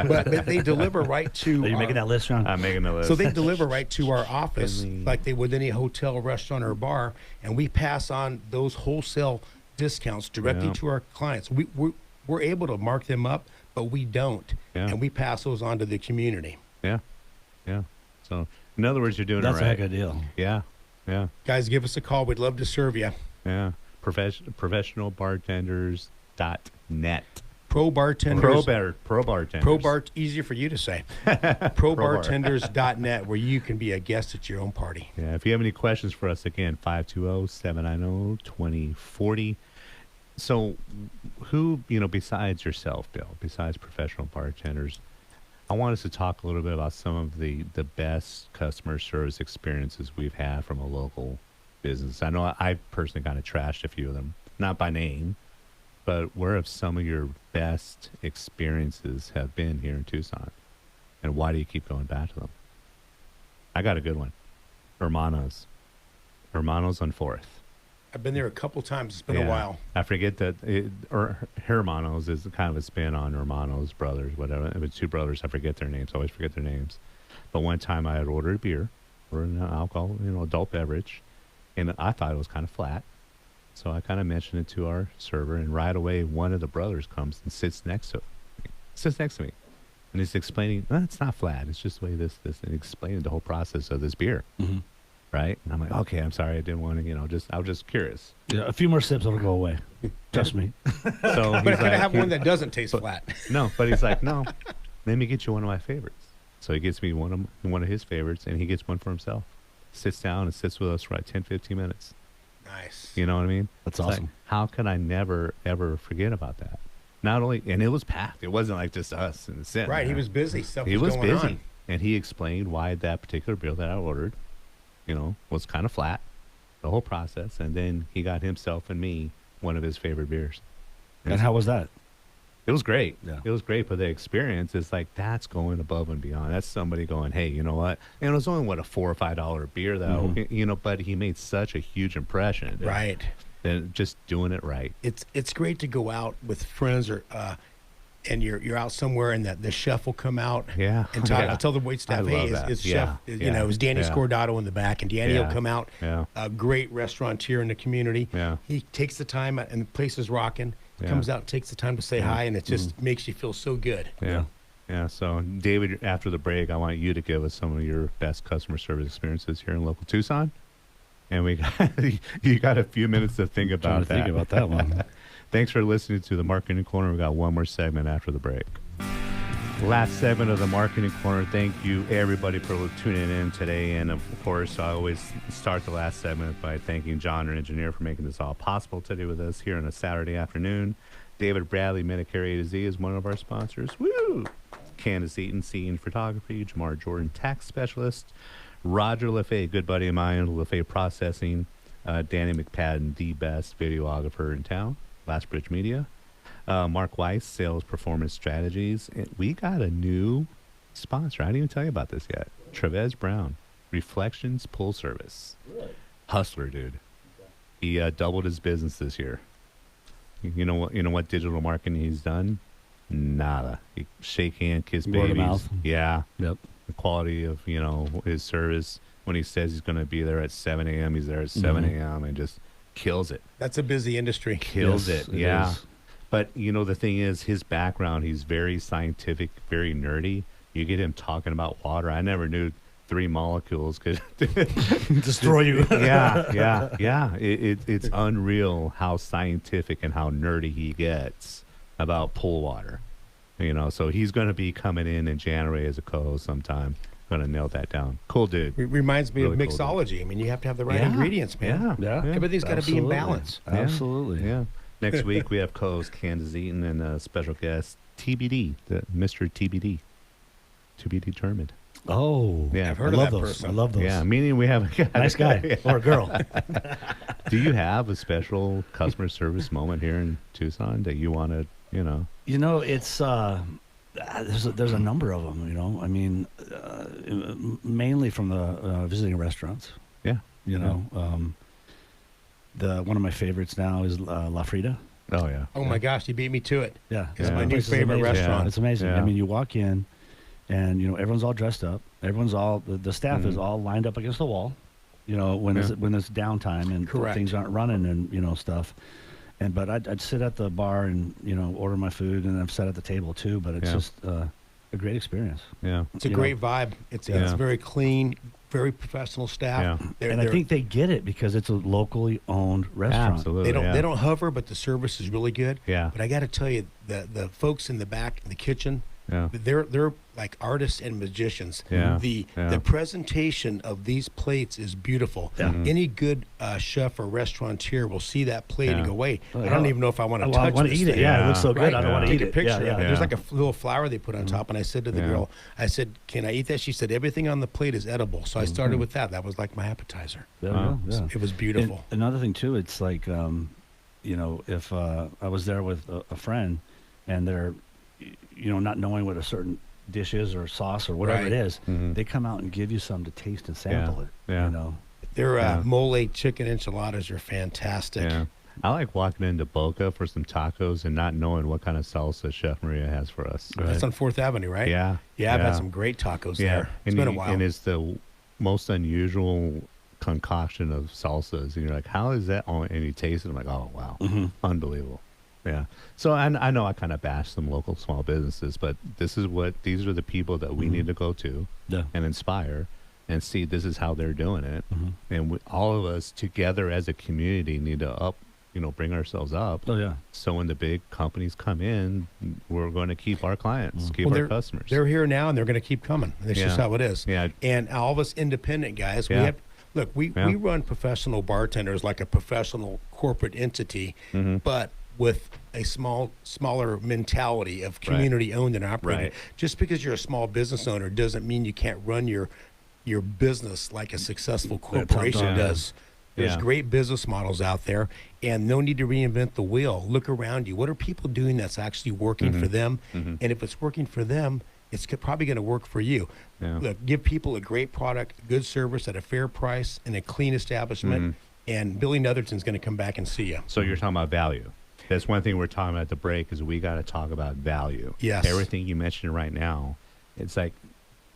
C: but they deliver right to...
B: Are you making that list, John?
A: I'm making the list.
C: So they deliver right to our office like they would any hotel, restaurant, or bar, and we pass on those wholesale discounts directly to our clients. We're able to mark them up, but we don't, and we pass those on to the community.
A: Yeah. So, in other words, you're doing
B: That's
A: it right.
B: That's a heck of a deal.
A: Yeah.
C: Guys, give us a call. We'd love to serve you.
A: Yeah. Professionalbartenders.net.
C: Pro bartenders.
A: Pro bartenders.
C: Easier for you to say. Probartenders.net, where you can be a guest at your own party.
A: Yeah. If you have any questions for us, again, 520-790-2040. So, who, besides yourself, Bill, besides professional bartenders, I want us to talk a little bit about some of the best customer service experiences we've had from a local business. I know I personally kind of trashed a few of them, not by name, but where have some of your best experiences have been here in Tucson? And why do you keep going back to them? I got a good one. Hermanos on 4th.
C: I've been there a couple times. It's been a while.
A: I forget that Hermanos is kind of a spin on Hermanos brothers, whatever. It was 2 brothers. I forget their names. I always forget their names. But one time I had ordered a beer or an alcohol, adult beverage, and I thought it was kind of flat. So I kind of mentioned it to our server, and right away one of the brothers comes and sits next to me. And he's explaining, it's not flat. It's just the way this, and explaining the whole process of this beer. Mm-hmm. Right? And I'm like, okay, I'm sorry. I didn't want to, I was just curious.
B: Yeah, a few more sips, it'll go away. Trust me.
C: So but could I have one that doesn't taste flat?
A: No, but he's like, no, let me get you one of my favorites. So he gets me one of his favorites, and he gets one for himself. Sits down and sits with us for like 10, 15 minutes.
C: Nice.
A: You know what I mean?
B: That's awesome.
A: Like, how could I never, ever forget about that? Not only, and it was packed. It wasn't like just us and the sit.
C: Right, he was busy. Stuff was going
A: busy.
C: On.
A: And he explained why that particular beer that I ordered, was kind of flat, the whole process. And then he got himself and me one of his favorite beers.
B: And how was that?
A: It was great.
B: Yeah.
A: It was great, but the experience is like, that's going above and beyond. That's somebody going, hey, you know what? And it was only, a $4 or $5 beer, though, but he made such a huge impression.
C: Right.
A: And just doing it right.
C: It's great to go out with friends or and you're out somewhere and the chef will come out and talk. I'll tell the waitstaff, hey, it's chef, it's Danny Scordato in the back, and Danny will come out, a great restaurateur in the community.
A: Yeah.
C: He takes the time, and the place is rocking, comes out, takes the time to say hi, and it just makes you feel so good.
A: Yeah. So, David, after the break, I want you to give us some of your best customer service experiences here in local Tucson. And you got a few minutes to think about that.
B: Think about that one.
A: Thanks for listening to the Marketing Corner. We got one more segment after the break. Last segment of the Marketing Corner. Thank you, everybody, for tuning in today. And, of course, I always start the last segment by thanking John, our engineer, for making this all possible today with us here on a Saturday afternoon. David Bradley, Medicare A to Z, is one of our sponsors. Woo! Candace Eaton, Seeing Photography. Jamar Jordan, Tax Specialist. Roger LaFay, good buddy of mine, LaFay Processing. Danny McPadden, the best videographer in town. Last Bridge Media. Mark Weiss, Sales Performance Strategies. And we got a new sponsor. I didn't even tell you about this yet. Trevez Brown, Reflections Pull Service.
B: Really?
A: Hustler, dude. He doubled his business this year. You know what digital marketing he's done? Nada. He shake hand, kiss babies.
B: Word of mouth.
A: Yeah.
B: Yep.
A: The quality of, his service. When he says he's going to be there at 7 a.m., he's there at 7 a.m. and just kills it.
C: That's a busy industry.
A: Kills
B: Yes,
A: it. Yeah.
B: is.
A: But, the thing is, his background, he's very scientific, very nerdy. You get him talking about water. I never knew 3 molecules could
B: destroy you.
A: Yeah. It's unreal how scientific and how nerdy he gets about pool water. So he's going to be coming in January as a co-host sometime. Going to nail that down. Cool dude.
C: It reminds me
A: Really
C: of
A: cool
C: mixology. I mean, you have to have the right ingredients, man.
B: Yeah.
C: Everything's got to be in balance.
B: Absolutely.
A: Yeah. Next week we have co-host Candace Eaton and a special guest TBD, Mr. TBD, to be determined.
B: Oh,
A: Yeah,
C: I've heard
B: I
C: of
B: love
C: that
B: those.
C: person.
B: I love those.
A: Yeah, meaning we have a guy.
B: Nice guy or a girl.
A: Do you have a special customer service moment here in Tucson that you want to,
B: It's there's a number of them. I mean, mainly from the visiting restaurants.
A: Yeah.
B: One of my favorites now is La Frida.
A: Oh yeah.
C: Oh my gosh, you beat me to it.
B: Yeah,
C: It's
A: Yeah.
C: my new
B: Place is
C: favorite
B: amazing.
C: restaurant.
B: It's amazing.
A: Yeah.
B: I mean, you walk in, and everyone's all dressed up. Everyone's the staff is all lined up against the wall. When
A: Yeah.
B: when it's downtime and
C: Correct.
B: things aren't running and stuff. But I'd sit at the bar and order my food, and I've sat at the table too. But it's
A: Yeah.
B: just a great experience.
A: Yeah.
C: It's a
B: You
C: great vibe. It's
A: Yeah.
C: very clean, very professional staff.
A: Yeah.
B: And I think they get it because it's a locally owned restaurant.
A: Absolutely.
C: they don't hover, but the service is really good.
A: Yeah.
C: But I got to tell you, the folks in the back in the kitchen,
A: Yeah.
C: they're like artists and magicians.
A: Yeah.
C: The
A: Yeah.
C: presentation of these plates is beautiful.
B: Yeah.
C: Any good chef or restaurateur will see that plate and
A: Yeah.
C: go, wait,
B: Oh,
C: I
B: yeah.
C: don't even know if I want to
B: I
C: touch
B: want
C: this
B: to eat it.
C: thing.
B: Yeah,
A: Yeah.
B: it looks so good.
C: Right,
B: I don't want to
C: take
B: eat
C: a
B: it.
C: picture.
B: Yeah.
C: There's like a little flower they put on top, and I said to the
A: Yeah.
C: girl, I said, "Can I eat that?" She said, "Everything on the plate is edible." So I started with that. That was like my appetizer.
B: Yeah,
A: Wow.
B: yeah.
C: It was beautiful.
B: And another thing too, it's like, if I was there with a friend, and they're, not knowing what a certain dish is or sauce or whatever
C: Right.
B: it is,
A: Mhm.
B: they come out and give you some to taste and sample it.
A: Yeah.
C: Their
A: Yeah.
C: mole chicken enchiladas are fantastic.
A: Yeah. I like walking into Boca for some tacos and not knowing what kind of salsa Chef Maria has for us.
C: That's on 4th Avenue, right?
A: Yeah.
C: Yeah, I've had some great tacos
A: Yeah.
C: there. It's been a while.
A: And it's the most unusual concoction of salsas. And you're like, how is that? And you taste it. I'm like, oh, wow.
B: Mm-hmm.
A: Unbelievable. Yeah. So I know I kind of bash some local small businesses, but these are the people that we need to go to
B: Yeah.
A: and inspire and see this is how they're doing it.
B: Mm-hmm.
A: And all of us together as a community need to bring ourselves up.
B: Oh yeah.
A: So when the big companies come in, we're going to keep our clients, keep
C: Well,
A: our customers.
C: They're here now, and they're going to keep coming. That's just
A: Yeah.
C: how it is.
A: Yeah.
C: And all of us independent guys,
A: Yeah.
C: we have. Look, we
A: Yeah.
C: run professional bartenders like a professional corporate entity,
A: Mm-hmm.
C: but with a smaller mentality of community owned and operated.
A: Right.
C: Just because you're a small business owner doesn't mean you can't run your business like a successful corporation
B: top-down.
C: does. There's
A: Yeah.
C: great business models out there, and no need to reinvent the wheel. Look around you. What are people doing that's actually working for them?
A: Mhm.
C: And if it's working for them, it's probably going to work for you.
A: Yeah.
C: Look, give people a great product, good service at a fair price, and a clean establishment, and Billy Netherton's going to come back and see you.
A: So you're talking about value. That's one thing we're talking about at the break is we got to talk about value.
C: Yes.
A: Everything you mentioned right now, it's like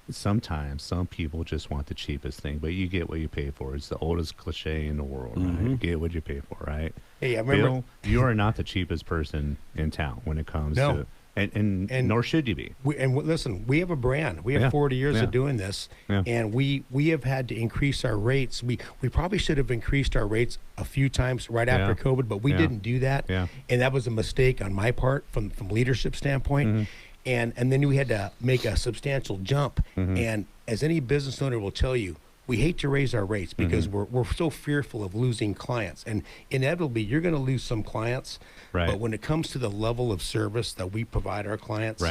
A: sometimes some people just want the cheapest thing, but you get what you pay for. It's the oldest cliche in the world, right? You get what you pay for, right?
C: Hey, I remember.
A: Bill, you are not the cheapest person in town when it comes
C: No.
A: to, and nor should you be.
C: Listen, we have a brand. We have
A: Yeah.
C: 40 years
A: Yeah.
C: of doing this,
A: Yeah.
C: and we have had to increase our rates. We probably should have increased our rates a few times right after
A: Yeah.
C: COVID, but we
A: Yeah.
C: didn't do that,
A: Yeah.
C: and that was a mistake on my part from leadership standpoint. and then we had to make a substantial jump. And as any business owner will tell you, we hate to raise our rates because we're so fearful of losing clients, and inevitably you're going to lose some clients.
A: Right.
C: But when it comes to the level of service that we provide our clients,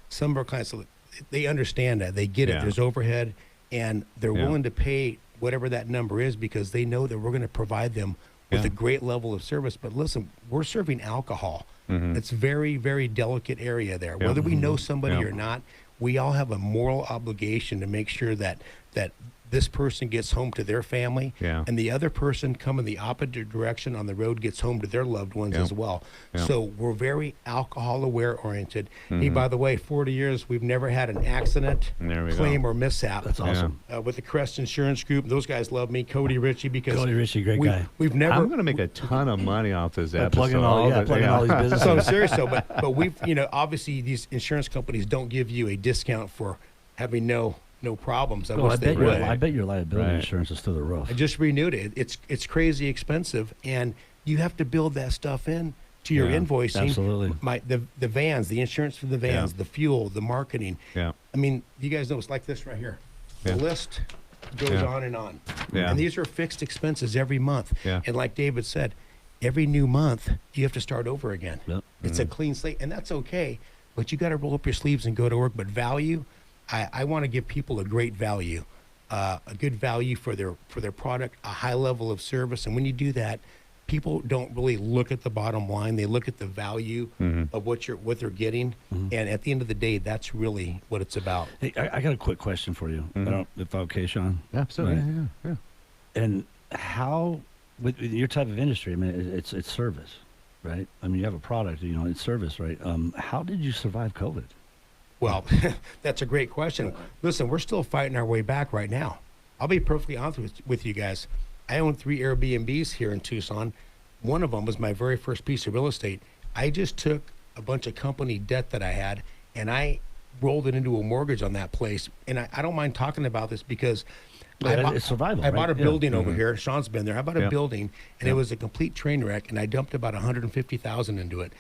C: some of our clients, they understand that, they get it. There's overhead, and they're willing to pay whatever that number is because they know that we're going to provide them with a great level of service. But listen, we're serving alcohol. It's very, very delicate area there. Whether we know somebody or not, we all have a moral obligation to make sure that this person gets home to their family, and the other person coming the opposite direction on the road gets home to their loved ones as well. So we're very alcohol aware oriented. Hey, by the way, 40 years, we've never had an accident, claim, or mishap.
B: That's awesome.
C: With the Crest Insurance Group, those guys love me, Cody Ritchie, because
B: Cody Ritchie, great guy.
C: We've never.
A: I'm going to make a ton of money off this episode.
B: Plugging all these businesses.
C: So I'm serious though, but we've, obviously these insurance companies don't give you a discount for having no problems.
B: I bet your liability insurance is through the roof.
C: I just renewed it. It's crazy expensive, and you have to build that stuff in to your invoicing.
B: Absolutely.
C: The vans, the insurance for the vans, the fuel, the marketing.
A: Yeah.
C: I mean, you guys know it's like this right here. The list goes on and on.
A: Yeah.
C: And these are fixed expenses every month.
A: Yeah.
C: And like David said, every new month you have to start over again.
B: Yep.
C: It's a clean slate, and that's okay. But you got to roll up your sleeves and go to work. But value, I want to give people a great value, a good value for their product, a high level of service. And when you do that, people don't really look at the bottom line. They look at the value of what they're getting. And at the end of the day, that's really what it's about.
B: Hey, I got a quick question for you. If okay, Sean?
A: Absolutely.
B: Right.
A: Yeah.
B: And how, with your type of industry, I mean, it's service, right? I mean, you have a product, it's service, right? How did you survive COVID?
C: Well, that's a great question. Listen, we're still fighting our way back right now. I'll be perfectly honest with you guys. I own 3 Airbnbs here in Tucson. One of them was my very first piece of real estate. I just took a bunch of company debt that I had, and I rolled it into a mortgage on that place. And I don't mind talking about this because
B: it's survival.
C: I bought a building over here. Sean's been there. I bought a building, and it was a complete train wreck, and I dumped about $150,000 into it.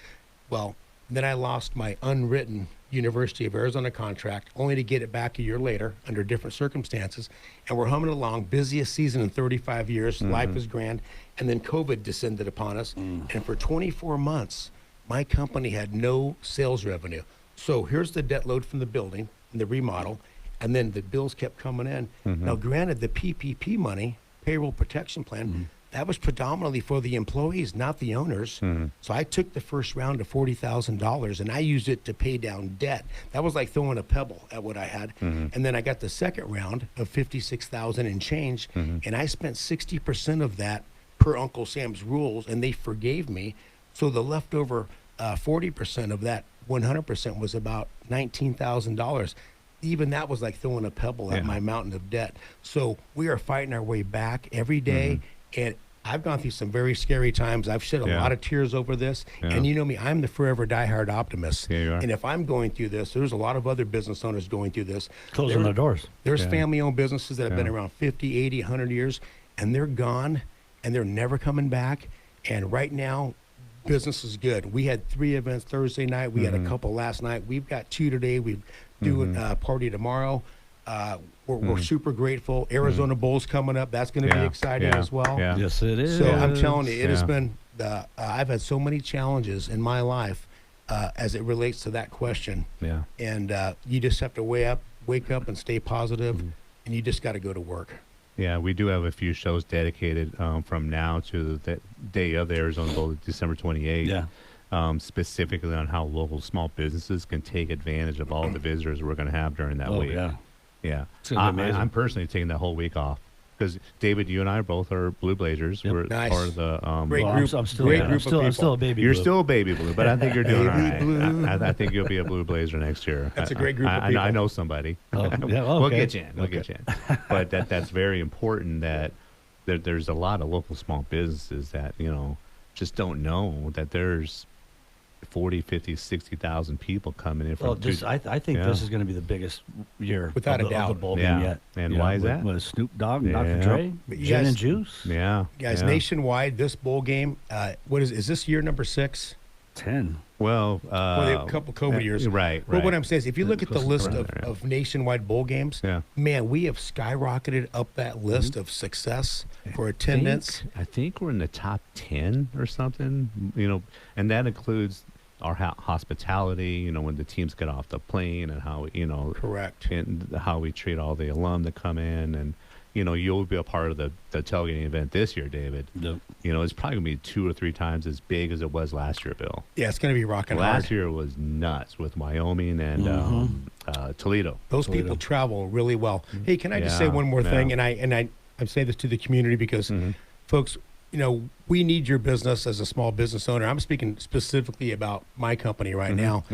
C: Well, then I lost my unwritten University of Arizona contract, only to get it back a year later under different circumstances. And we're humming along, busiest season in 35 years. Life is grand. And then COVID descended upon us. And for 24 months, my company had no sales revenue. So here's the debt load from the building and the remodel. And then the bills kept coming in. Now, granted, the PPP money, payroll protection plan, that was predominantly for the employees, not the owners. So I took the first round of $40,000 and I used it to pay down debt. That was like throwing a pebble at what I had. And then I got the second round of $56,000 and change, and I spent 60% of that per Uncle Sam's rules, and they forgave me. So the leftover 40% of that 100% was about $19,000. Even that was like throwing a pebble at my mountain of debt. So we are fighting our way back every day. And I've gone through some very scary times. I've shed a lot of tears over this. And you know me, I'm the forever diehard optimist.
A: Yeah, you are.
C: And if I'm going through this, there's a lot of other business owners going through this.
B: Closing their doors.
C: There's family-owned businesses that have been around 50, 80, 100 years, and they're gone, and they're never coming back. And right now, business is good. We had 3 events Thursday night. We had a couple last night. We've got 2 today. We're doing a party tomorrow. We're super grateful. Arizona Bowl's coming up. That's going to be exciting as well.
A: Yeah.
B: Yes, it is.
C: So I'm telling you, it has been, I've had so many challenges in my life as it relates to that question.
A: Yeah.
C: And you just have to wake up and stay positive, and you just got to go to work.
A: Yeah, we do have a few shows dedicated from now to the day of the Arizona Bowl, December 28th.
B: Yeah.
A: Specifically on how local small businesses can take advantage of all the visitors we're going to have during that week. Yeah. I'm personally taking that whole week off because David, you and I both are Blue Blazers.
C: Yep.
A: We're
C: Nice.
A: part of the
C: Great group.
B: I'm still,
C: Great
B: I'm
C: group
B: still,
C: of
B: I'm still a
C: people.
B: baby.
A: You're
B: blue.
A: still a baby blue, but I think you're doing all
C: Baby
A: right.
C: blue.
A: I think you'll be a Blue Blazer next year.
C: That's a great group of people.
A: I know somebody.
B: Oh, yeah,
A: We'll
B: okay.
A: get you in. We'll get you in. But that's very important that there's a lot of local small businesses that, just don't know that there's 40, 50, 60,000 people coming in from
B: I think this is going to be the biggest year
C: Without a
B: of
C: doubt.
B: the bowl game yet.
A: And why is that?
B: With Snoop Dogg, and Dr. Dre,
C: But you
B: Gin
C: guys-
B: and Juice.
A: Yeah.
C: Guys, nationwide, this bowl game, is this year number 6?
B: 10.
A: Well,
C: a couple COVID years.
A: Right.
C: But what I'm saying is, if you look at the list of nationwide bowl games, man, we have skyrocketed up that list of success for attendance.
A: I think we're in the top 10 or something, and that includes our hospitality, when the teams get off the plane and how,
C: correct,
A: and how we treat all the alum that come in. And, you'll be a part of the tailgating event this year, David.
B: Yep.
A: It's probably going to be 2 or 3 times as big as it was last year, Bill.
C: Yeah, it's going to be rocking hard.
A: Last year was nuts with Wyoming and Toledo.
C: Those people travel really well. Hey, can I just say one more thing? And I say this to the community because, folks, we need your business as a small business owner. I'm speaking specifically about my company right now.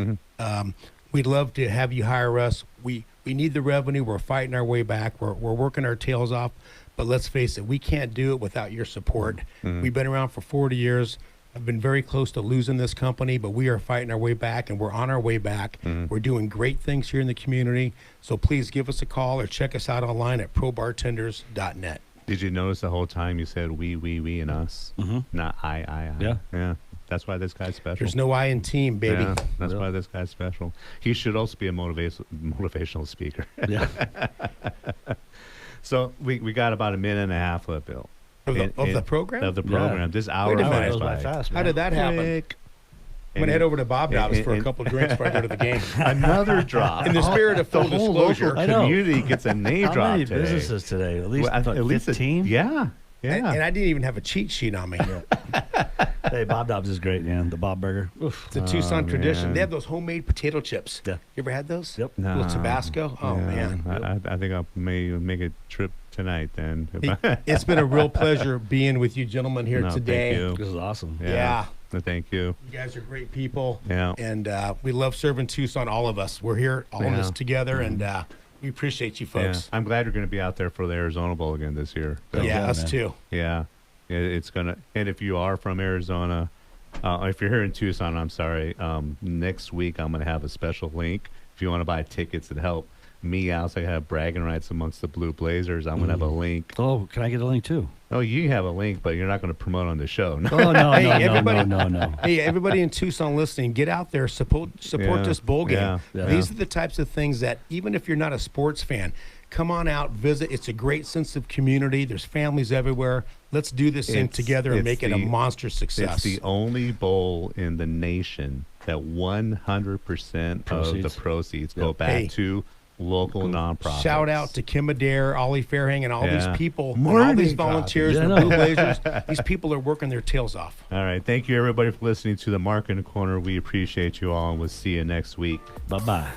C: We'd love to have you hire us. We need the revenue. We're fighting our way back. We're working our tails off. But let's face it, we can't do it without your support. We've been around for 40 years. I've been very close to losing this company, but we are fighting our way back, and we're on our way back. We're doing great things here in the community. So please give us a call or check us out online at probartenders.net.
A: Did you notice the whole time you said we, and us? Not I. Yeah. That's why this guy's special.
C: There's no I in team, baby.
A: Yeah, that's why this guy's special. He should also be a motivational speaker.
B: Yeah.
A: So we got about a minute and a half left, Bill.
C: Of the program?
A: Of the program.
B: Yeah.
A: This hour
C: goes
A: by
B: fast.
C: How did that happen? I'm going to head over to Bob Dobbs for a couple of drinks before I go to the game.
A: Another drop.
C: In the spirit of full
A: the whole
C: disclosure.
A: local community gets a name
B: How
A: drop
B: many
A: today.
B: businesses today? At least,
A: Well, at least
B: 15?
A: Yeah.
C: And I didn't even have a cheat sheet on me.
B: Hey, Bob Dobbs is great, man. The Bob Burger. Oof.
C: It's a Tucson tradition.
A: man.
C: They have those homemade potato chips.
B: Yeah.
C: You ever had those?
B: Yep.
A: No.
C: Little Tabasco. Oh,
A: Yeah.
C: man.
A: I think I may make a trip tonight then.
C: It's been a real pleasure being with you gentlemen here today.
A: Thank you.
B: This is awesome.
C: Yeah.
A: Thank you.
C: You guys are great people.
A: Yeah.
C: And we love serving Tucson, all of us. We're here, all in this together, and we appreciate you folks.
A: I'm glad you're going to be out there for the Arizona Bowl again this year. So,
C: Yeah, us
B: man.
C: too.
A: Yeah. It's going to, and if you are from Arizona, if you're here in Tucson, I'm sorry, next week I'm going to have a special link. If you want to buy tickets and help me out, so I have bragging rights amongst the Blue Blazers, I'm going to have a link.
B: Oh, can I get a link too?
A: Oh, you have a link, but you're not going to promote on the show. No.
B: Oh, no,
C: Hey,
B: no.
C: Hey, everybody in Tucson listening, get out there, support this bowl game.
A: Yeah.
C: These are the types of things that, even if you're not a sports fan, come on out, visit. It's a great sense of community. There's families everywhere. Let's do this thing together and make it a monster success.
A: It's the only bowl in the nation that 100% of the proceeds go back to local nonprofits.
C: Shout out to Kim Adair, Ollie Fairhang, and all these people, and
A: Morning
C: all these volunteers,
B: coffee.
C: the Blue Blazers. These people are working their tails off.
A: All right. Thank you, everybody, for listening to The Marketing Corner. We appreciate you all, and we'll see you next week.
B: Bye-bye.